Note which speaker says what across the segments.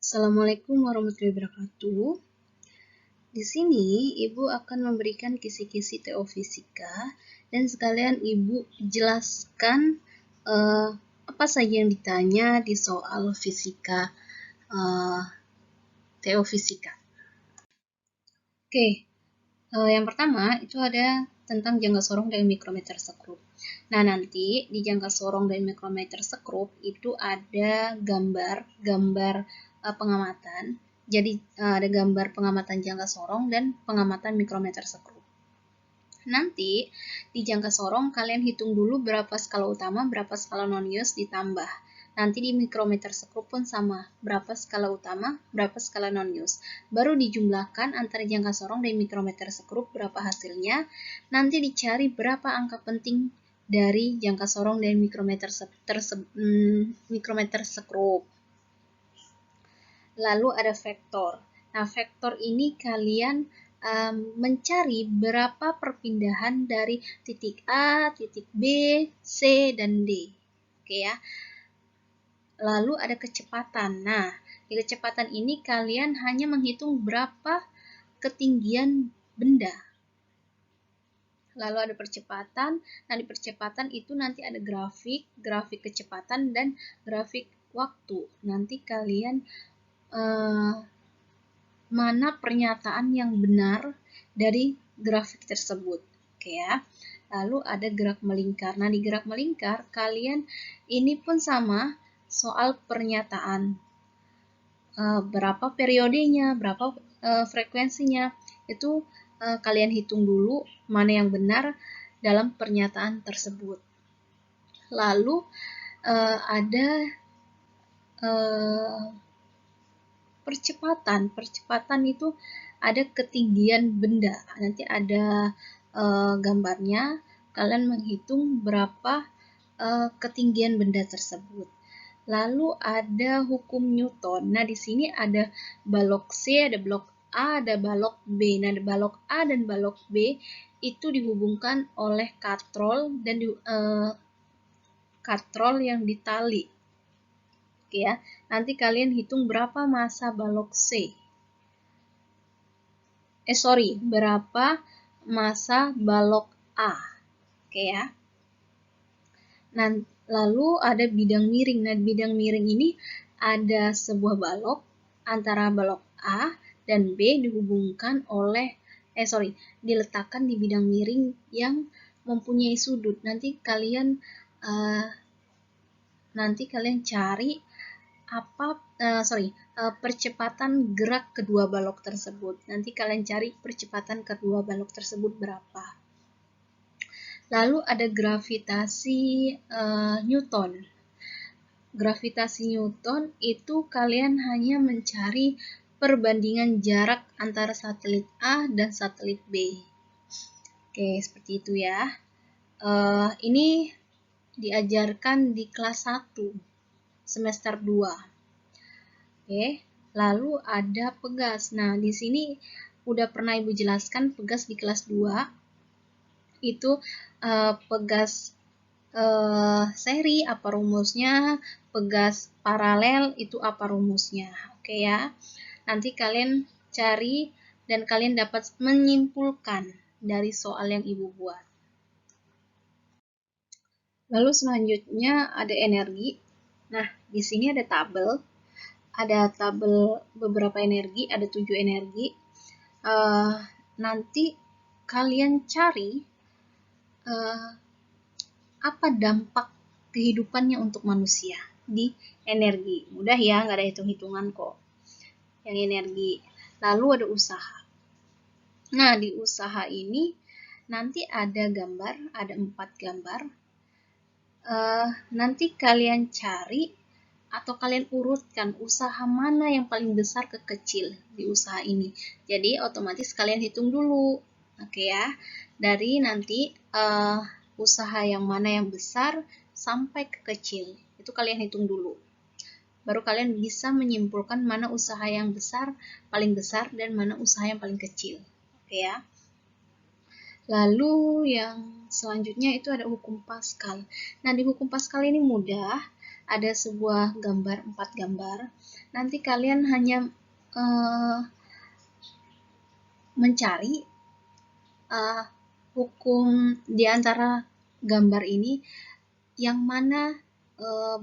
Speaker 1: Assalamualaikum warahmatullahi wabarakatuh. Di sini Ibu akan memberikan kisi-kisi TO Fisika dan sekalian Ibu jelaskan apa saja yang ditanya di soal fisika TO Fisika. Oke, yang pertama itu ada tentang jangka sorong dan mikrometer sekrup. Nah, nanti di jangka sorong dan mikrometer sekrup itu ada gambar pengamatan. Jadi ada gambar pengamatan jangka sorong dan pengamatan mikrometer sekrup. Nanti di jangka sorong kalian hitung dulu berapa skala utama, berapa skala non-ius ditambah. Nanti di mikrometer sekrup pun sama, berapa skala utama, berapa skala non-ius. Baru dijumlahkan antara jangka sorong dan mikrometer sekrup berapa hasilnya. Nanti dicari berapa angka penting dari jangka sorong dan mikrometer sekrup. Lalu ada vektor. Nah, vektor ini kalian mencari berapa perpindahan dari titik A, titik B, C, dan D. Oke ya. Lalu ada kecepatan. Nah, di kecepatan ini kalian hanya menghitung berapa ketinggian benda. Lalu ada percepatan. Nah, di percepatan itu nanti ada grafik kecepatan, dan grafik waktu. Nanti kalian mana pernyataan yang benar dari grafik tersebut. Oke ya. Lalu ada gerak melingkar. Nah, di gerak melingkar kalian ini pun sama soal pernyataan. Berapa periodenya, berapa frekuensinya, itu kalian hitung dulu mana yang benar dalam pernyataan tersebut. Lalu ada percepatan itu ada ketinggian benda. Nanti ada gambarnya, kalian menghitung berapa ketinggian benda tersebut. Lalu ada hukum Newton. Nah, di sini ada balok C, ada balok A, ada balok B. Nah, balok A dan balok B itu dihubungkan oleh katrol dan katrol yang ditali. Oke ya. Nanti kalian hitung berapa massa balok C. Berapa massa balok A. Oke ya. Nah, lalu ada bidang miring. Nah, bidang miring ini ada sebuah balok antara balok A dan B dihubungkan oleh diletakkan di bidang miring yang mempunyai sudut. Nanti kalian cari percepatan gerak kedua balok tersebut. Nanti kalian cari percepatan kedua balok tersebut berapa. Lalu ada gravitasi Newton. Gravitasi Newton itu kalian hanya mencari perbandingan jarak antara satelit A dan satelit B. Oke, seperti itu ya. Ini diajarkan di kelas 1 semester 2. Oke, lalu ada pegas. Nah, di sini udah pernah Ibu jelaskan pegas di kelas 2. Itu pegas seri apa rumusnya, pegas paralel itu apa rumusnya. Oke ya. Nanti kalian cari dan kalian dapat menyimpulkan dari soal yang Ibu buat. Lalu selanjutnya ada energi. Nah, di sini ada tabel. Ada tabel beberapa energi, ada 7 energi. Nanti kalian cari apa dampak kehidupannya untuk manusia di energi. Mudah ya, nggak ada hitung-hitungan kok. Yang energi. Lalu ada usaha. Nah, di usaha ini nanti ada gambar, ada 4 gambar. Nanti kalian cari atau kalian urutkan usaha mana yang paling besar ke kecil di usaha ini. Jadi otomatis kalian hitung dulu. Oke ya. Dari nanti usaha yang mana yang besar sampai ke kecil. Itu kalian hitung dulu. Baru kalian bisa menyimpulkan mana usaha yang paling besar dan mana usaha yang paling kecil. Oke ya. Lalu yang selanjutnya itu ada hukum Pascal. Nah, di hukum Pascal ini mudah. Ada sebuah gambar, 4 gambar. nanti kalian hanya mencari hukum di antara gambar ini yang mana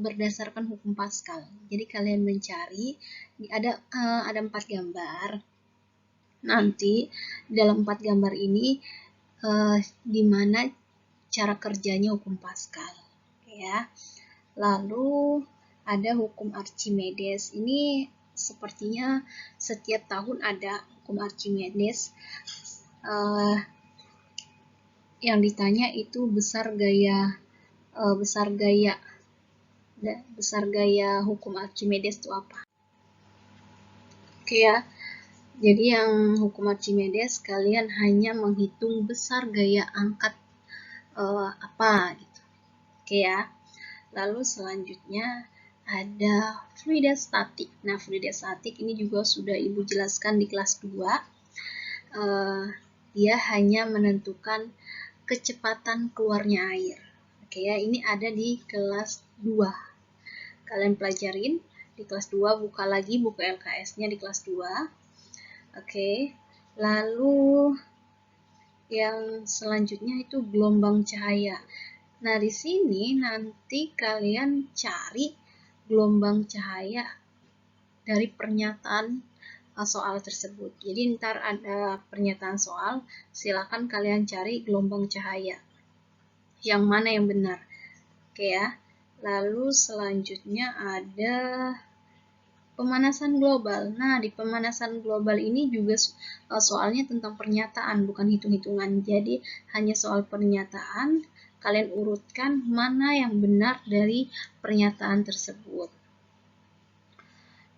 Speaker 1: berdasarkan hukum Pascal. Jadi kalian mencari ada 4 gambar. Nanti dalam 4 gambar ini di mana cara kerjanya hukum Pascal, ya. Lalu ada hukum Archimedes. Ini sepertinya setiap tahun ada hukum Archimedes. Yang ditanya itu besar gaya hukum Archimedes itu apa? Oke ya. Jadi yang hukum Archimedes kalian hanya menghitung besar gaya angkat apa gitu. Oke ya. Lalu selanjutnya ada fluida statik. Nah, fluida statik ini juga sudah Ibu jelaskan di kelas 2. Dia hanya menentukan kecepatan keluarnya air. Oke ya, ini ada di kelas 2. Kalian pelajarin di kelas 2, buka lagi buku LKS-nya di kelas 2. Oke. Lalu yang selanjutnya itu gelombang cahaya. Nah, di sini nanti kalian cari gelombang cahaya dari pernyataan soal tersebut. Jadi ntar ada pernyataan soal, silakan kalian cari gelombang cahaya. Yang mana yang benar. Oke ya. Lalu selanjutnya ada pemanasan global. Nah, di pemanasan global ini juga soalnya tentang pernyataan, bukan hitung-hitungan. Jadi, hanya soal pernyataan, kalian urutkan mana yang benar dari pernyataan tersebut.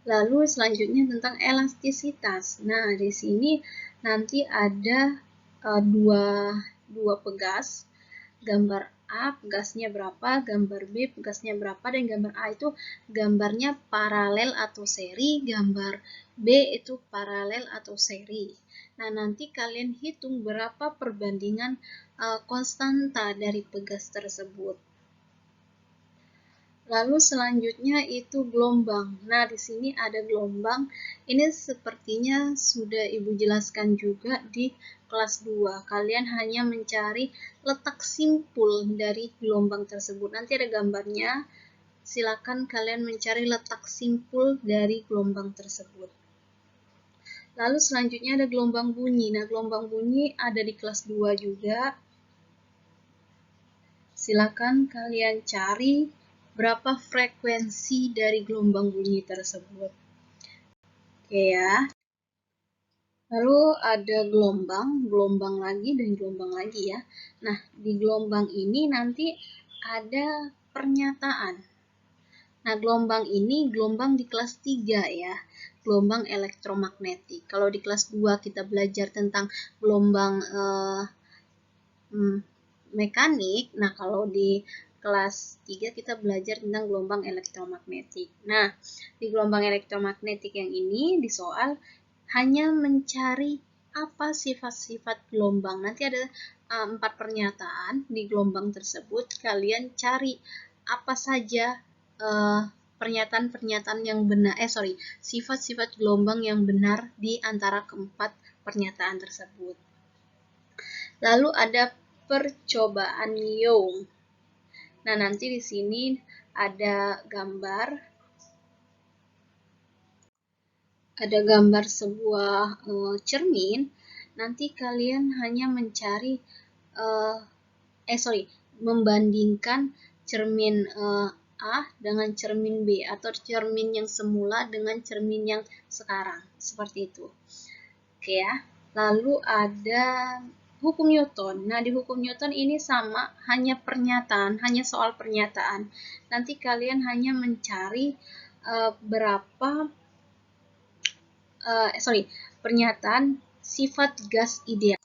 Speaker 1: Lalu selanjutnya tentang elastisitas. Nah, di sini nanti ada dua pegas, gambar A pegasnya berapa, gambar B pegasnya berapa, dan gambar A itu gambarnya paralel atau seri, gambar B itu paralel atau seri. Nah, nanti kalian hitung berapa perbandingan konstanta dari pegas tersebut. Lalu selanjutnya itu gelombang. Nah, di sini ada gelombang. Ini sepertinya sudah Ibu jelaskan juga di kelas 2. Kalian hanya mencari letak simpul dari gelombang tersebut. Nanti ada gambarnya. Silakan kalian mencari letak simpul dari gelombang tersebut. Lalu selanjutnya ada gelombang bunyi. Nah, gelombang bunyi ada di kelas 2 juga. Silakan kalian cari berapa frekuensi dari gelombang bunyi tersebut. Oke ya. Lalu ada gelombang lagi dan gelombang lagi ya. Nah, di gelombang ini nanti ada pernyataan. Nah, gelombang ini gelombang di kelas 3 ya. Gelombang elektromagnetik. Kalau di kelas 2 kita belajar tentang gelombang mekanik. Nah, kalau di kelas 3 kita belajar tentang gelombang elektromagnetik. Nah, di gelombang elektromagnetik yang ini di soal hanya mencari apa sifat-sifat gelombang. Nanti ada 4 pernyataan di gelombang tersebut. Kalian cari apa saja pernyataan-pernyataan yang benar, sifat-sifat gelombang yang benar di antara keempat pernyataan tersebut. Lalu ada percobaan Young. Nah, nanti di sini ada gambar sebuah cermin. Nanti kalian hanya mencari membandingkan cermin A dengan cermin B atau cermin yang semula dengan cermin yang sekarang, seperti itu. Oke ya. Lalu ada hukum Newton. Nah, di hukum Newton ini sama, hanya pernyataan, hanya soal pernyataan. Nanti kalian hanya mencari pernyataan sifat gas ideal.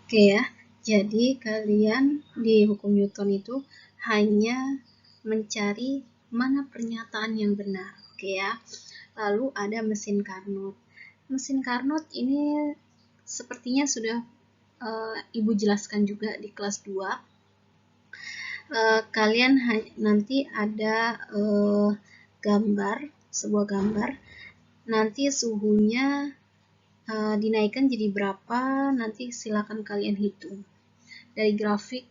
Speaker 1: Oke ya. Jadi kalian di hukum Newton itu hanya mencari mana pernyataan yang benar. Oke ya. Lalu ada mesin Carnot. Mesin Carnot ini sepertinya sudah Ibu jelaskan juga di kelas 2. Kalian nanti ada gambar sebuah gambar, nanti suhunya dinaikkan jadi berapa, nanti silakan kalian hitung dari grafik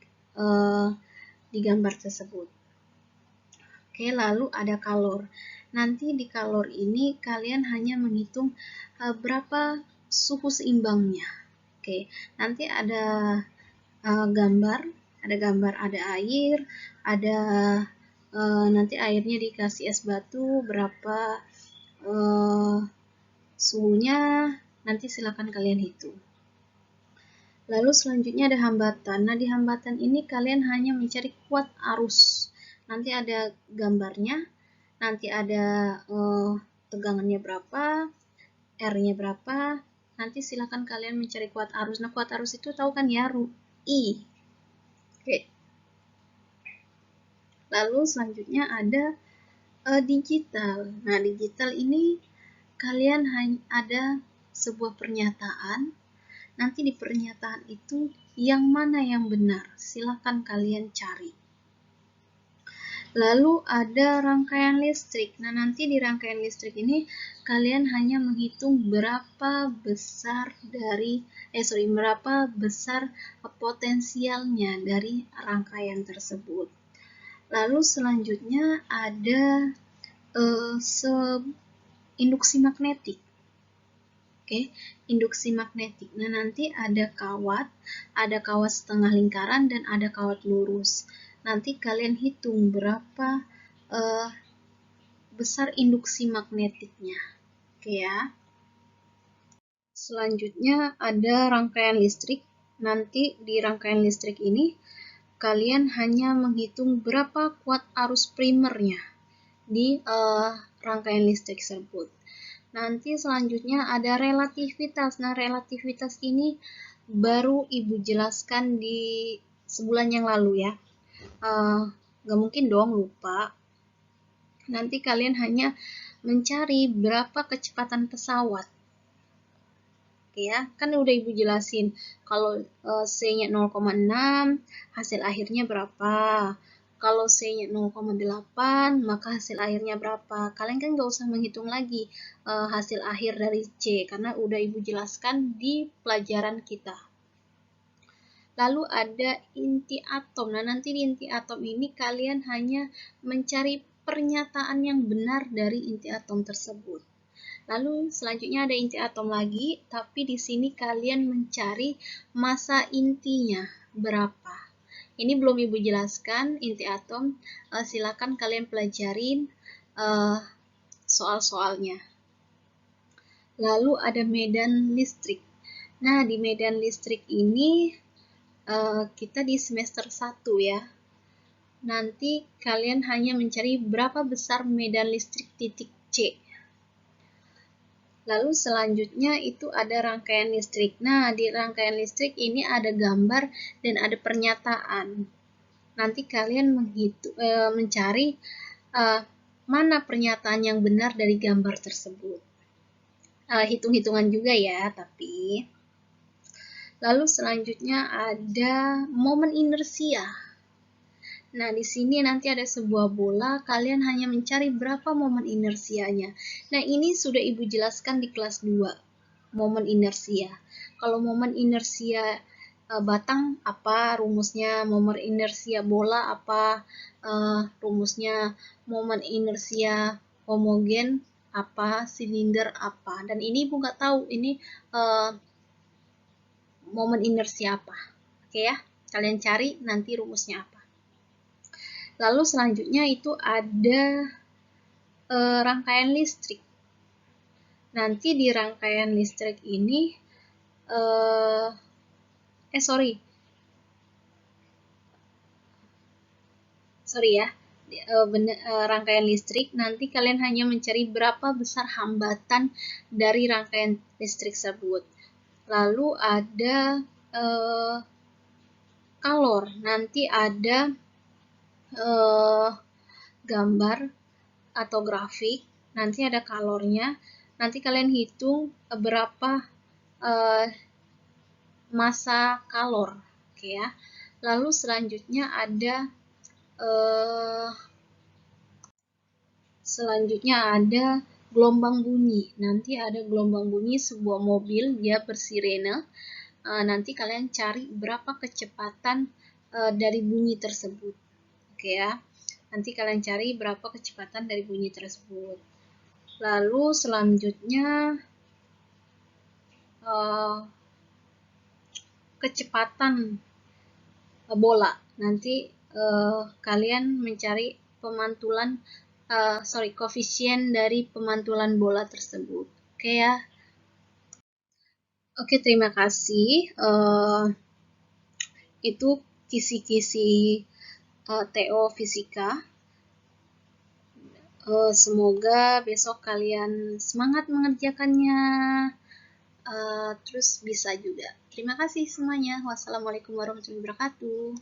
Speaker 1: di gambar tersebut. Oke, lalu ada kalor. Nanti di kalor ini kalian hanya menghitung berapa suhu seimbangnya. Oke, nanti ada gambar, ada air, ada nanti airnya dikasih es batu, berapa suhunya, nanti silakan kalian hitung. Lalu selanjutnya ada hambatan. Nah, di hambatan ini kalian hanya mencari kuat arus. Nanti ada gambarnya, nanti ada tegangannya berapa, R-nya berapa, nanti silakan kalian mencari kuat arus. Nah, kuat arus itu tahu kan ya, I. Oke. Lalu selanjutnya ada digital. Nah, digital ini kalian hanya ada sebuah pernyataan. Nanti di pernyataan itu yang mana yang benar, silakan kalian cari. Lalu ada rangkaian listrik. Nah, nanti di rangkaian listrik ini kalian hanya menghitung berapa besar potensialnya dari rangkaian tersebut. Lalu selanjutnya ada induksi magnetik. Oke, induksi magnetik. Nah, nanti ada kawat setengah lingkaran dan ada kawat lurus. Nanti kalian hitung berapa besar induksi magnetiknya. Oke ya. Selanjutnya ada rangkaian listrik. Nanti di rangkaian listrik ini kalian hanya menghitung berapa kuat arus primernya di rangkaian listrik tersebut. Nanti selanjutnya ada relativitas. Nah, relativitas ini baru Ibu jelaskan di sebulan yang lalu ya. Gak mungkin dong lupa. Nanti kalian hanya mencari berapa kecepatan pesawat. Oke ya, kan udah Ibu jelasin. Kalau C-nya 0,6, hasil akhirnya berapa. Kalau C-nya 0,8, maka hasil akhirnya berapa? Kalian kan nggak usah menghitung lagi hasil akhir dari C, karena udah Ibu jelaskan di pelajaran kita. Lalu ada inti atom. Nah, nanti di inti atom ini kalian hanya mencari pernyataan yang benar dari inti atom tersebut. Lalu selanjutnya ada inti atom lagi, tapi di sini kalian mencari massa intinya berapa. Ini belum Ibu jelaskan inti atom, silakan kalian pelajarin soal-soalnya. Lalu ada medan listrik. Nah, di medan listrik ini kita di semester 1 ya. Nanti kalian hanya mencari berapa besar medan listrik titik C. Lalu selanjutnya itu ada rangkaian listrik. Nah, di rangkaian listrik ini ada gambar dan ada pernyataan. Nanti kalian mencari mana pernyataan yang benar dari gambar tersebut. Hitung-hitungan juga ya, tapi. Lalu selanjutnya ada momen inersia. Nah, di sini nanti ada sebuah bola, kalian hanya mencari berapa momen inersianya. Nah, ini sudah Ibu jelaskan di kelas 2, momen inersia. Kalau momen inersia batang, apa rumusnya? Momen inersia bola, apa rumusnya? Momen inersia homogen, apa? Silinder, apa? Dan ini Ibu nggak tahu, ini momen inersia apa. Oke ya, kalian cari nanti rumusnya apa. Lalu selanjutnya itu ada rangkaian listrik. Nanti di rangkaian listrik ini, rangkaian listrik, nanti kalian hanya mencari berapa besar hambatan dari rangkaian listrik tersebut. Lalu ada kalor, nanti ada gambar atau grafik, nanti ada kalornya, nanti kalian hitung berapa massa kalor, oke ya. Lalu selanjutnya ada Selanjutnya ada gelombang bunyi. Nanti ada gelombang bunyi sebuah mobil, dia bersirene. Nanti kalian cari berapa kecepatan dari bunyi tersebut. Oke ya. Nanti kalian cari berapa kecepatan dari bunyi tersebut. Lalu selanjutnya kecepatan bola. Nanti kalian mencari pemantulan koefisien dari pemantulan bola tersebut. Oke ya. Oke, terima kasih. Itu kisi-kisi TO Fisika. Semoga besok kalian semangat mengerjakannya. Terus bisa juga. Terima kasih semuanya. Wassalamualaikum warahmatullahi wabarakatuh.